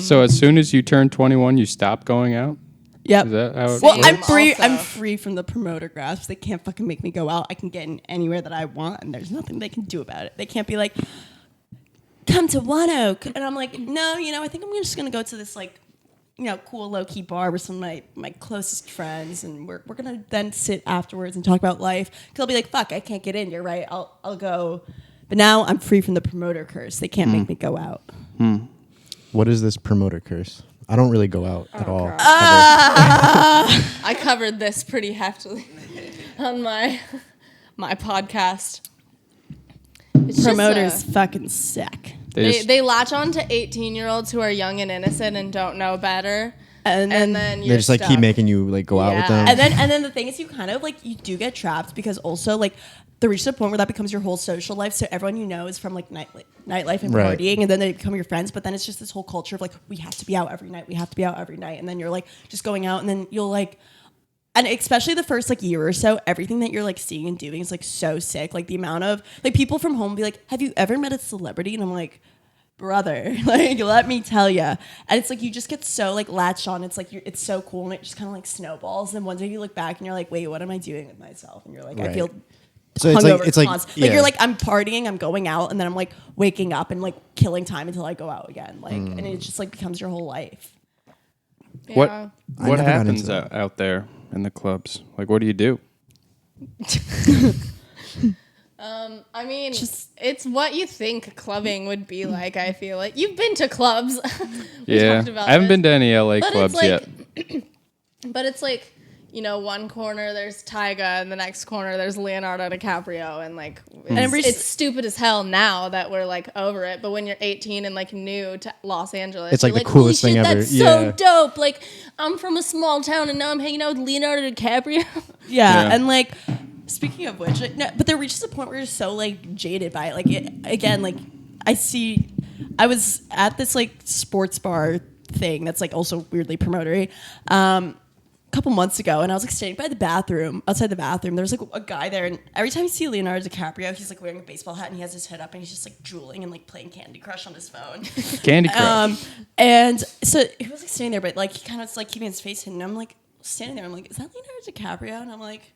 So as soon as you turn 21, you stop going out? Yep. Is that how it Well, works? I'm free from the promoter grasp. They can't fucking make me go out. I can get in anywhere that I want, and there's nothing they can do about it. They can't be like, come to One Oak. And I'm like, no, I think I'm just going to go to this, like, cool low-key bar with some of my closest friends, and we're going to then sit afterwards and talk about life. Because I'll be like, fuck, I can't get in. You're right. I'll go. But now I'm free from the promoter curse. They can't make me go out. What is this promoter curse? I don't really go out at all. I covered this pretty heftily on my podcast. It's Promoters fucking suck. They latch on to 18-year-olds who are young and innocent and don't know better. And then they just like keep making you like go out with them. And then the thing is, you kind of like you do get trapped because also like they reach the point where that becomes your whole social life. So everyone is from like nightlife and partying, and then they become your friends. But then it's just this whole culture of like we have to be out every night. We have to be out every night, and then you're like just going out, and then you'll like. And especially the first like year or so, everything that you're like seeing and doing is like so sick. Like the amount of like people from home be like, "Have you ever met a celebrity?" And I'm like, brother, like let me tell you. And it's like you just get so like latched on. It's like it's so cool, and it just kind of like snowballs. And one day you look back and you're like, wait, what am I doing with myself? And you're like, I feel. So it's like you're like I'm partying, I'm going out, and then I'm like waking up and like killing time until I go out again. Like, and it just like becomes your whole life. Yeah. What happens out there in the clubs? Like, what do you do? I mean, it's what you think clubbing would be like. I feel like you've been to clubs. Yeah, I haven't been to any LA clubs yet. But it's like, one corner there's Tyga, and the next corner there's Leonardo DiCaprio, and like it's stupid as hell now that we're like over it. But when you're 18 and like new to Los Angeles, it's like the coolest thing ever. That's so dope. Like I'm from a small town, and now I'm hanging out with Leonardo DiCaprio. Yeah, and like. Speaking of which, like, no, but there reaches a point where you're so like jaded by it. Like again, like I was at this like sports bar thing that's like also weirdly promotery a couple months ago, and I was like standing by the bathroom, outside the bathroom. There's like a guy there, and every time you see Leonardo DiCaprio, he's like wearing a baseball hat and he has his head up and he's just like drooling and like playing Candy Crush on his phone. Candy Crush. And so he was like standing there, but like he kind of was like keeping his face hidden. And I'm like standing there, I'm like, is that Leonardo DiCaprio? And I'm like,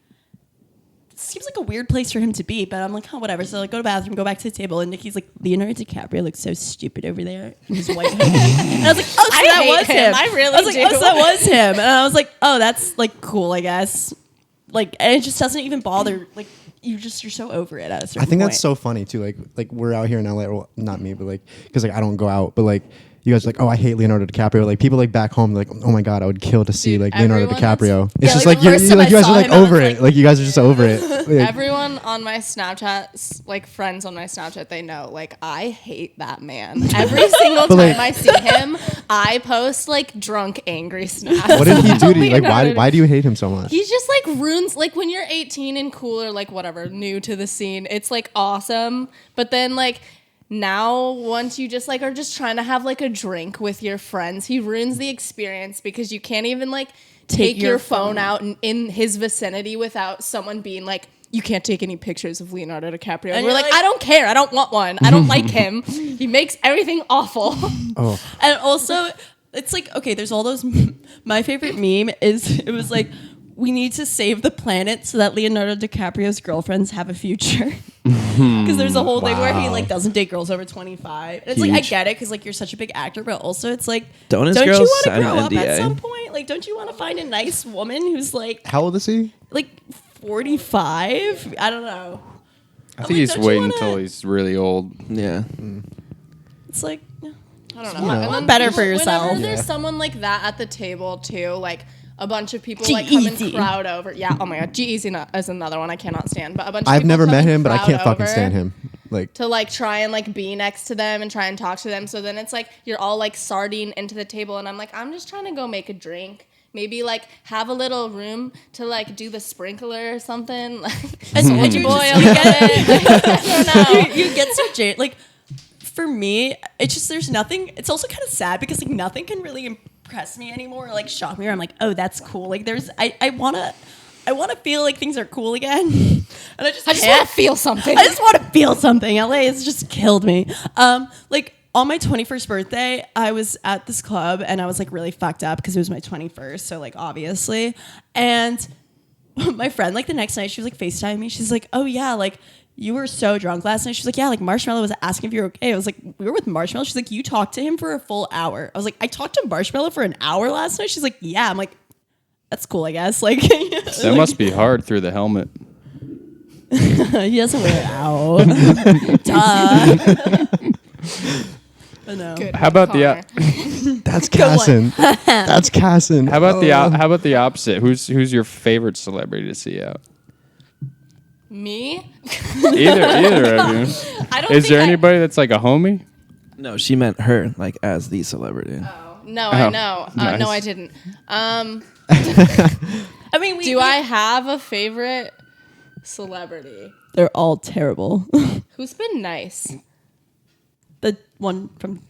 seems like a weird place for him to be, but I'm like, oh, whatever. So like, go to the bathroom, go back to the table, and Nikki's like, Leonardo DiCaprio looks so stupid over there in his white hoodie. And I was like, oh, so that was him. I really I was like, do. oh, so that was him. And I was like, oh, that's like cool, I guess. Like, and it just doesn't even bother. Like, you're so over it at a certain point. I think that's so funny too. Like we're out here in LA. Well, not me, but like because like I don't go out, but like. You guys are like, oh, I hate Leonardo DiCaprio. Like people like back home, like, oh my god, I would kill to see like Leonardo DiCaprio. It's just like you guys are like over it. Like you guys are just over it. Like, everyone on my Snapchat, like friends on my Snapchat, they know like I hate that man. Every single time I see him, I post like drunk, angry snaps. What did he do to you? Like why do you hate him so much? He's just like ruins. Like when you're 18 and cool or like whatever, new to the scene, it's like awesome. But then like. Now, once you just like are just trying to have like a drink with your friends, he ruins the experience because you can't even like take your phone out in his vicinity without someone being like, you can't take any pictures of Leonardo DiCaprio. And we're like, I don't care. I don't want one. I don't like him. He makes everything awful. Oh. And also, it's like, okay, there's all those. My favorite meme is it was like, we need to save the planet so that Leonardo DiCaprio's girlfriends have a future. Because there's a whole thing where he like doesn't date girls over 25. And it's like I get it because like you're such a big actor, but also it's like don't you want to grow up at some point? Like don't you want to find a nice woman who's like how old is he? Like 45? I don't know. I think he's waiting until he's really old. Yeah. It's like I don't know. And then better for yourself. Whenever there's someone like that at the table too, like a bunch of people like come and crowd over. Yeah, oh my god, G-Eazy is another one I cannot stand. But a bunch of I've people never come met and him, but I can't fucking over stand him. Like to like try and like be next to them and try and talk to them. So then it's like you're all like sardine into the table, and I'm like, I'm just trying to go make a drink. Maybe like have a little room to like do the sprinkler or something. Like, and you boy, I'll get it. I don't know. You get so jaded. Like for me, it's just there's nothing. It's also kind of sad because like nothing can really impress me anymore or like shock me. Or I'm like, oh, that's cool. Like there's I wanna feel like things are cool again. And I just want to feel something. I just want to feel something. LA has just killed me. Like on my 21st birthday, I was at this club and I was like really fucked up because it was my 21st. So like obviously. And my friend, like the next night, she was like FaceTiming me. She's like, oh yeah, like you were so drunk last night. She's like, yeah, like Marshmallow was asking if you're okay. I was like, we were with Marshmallow. She's like, you talked to him for a full hour. I was like, I talked to Marshmallow for an hour last night. She's like, yeah. I'm like, that's cool, I guess. Like That must be hard through the helmet. he doesn't wear it out. Duh. But no. Good How about Connor. That's Casson. That's Casson. How about the opposite? Who's your favorite celebrity to see out? Me? Either of you. I don't. Is there anybody that's like a homie? No, she meant her, like as the celebrity. No, I Oh, know. nice. No, I didn't. I mean, Do I have a favorite celebrity? They're all terrible. Who's been nice? The one from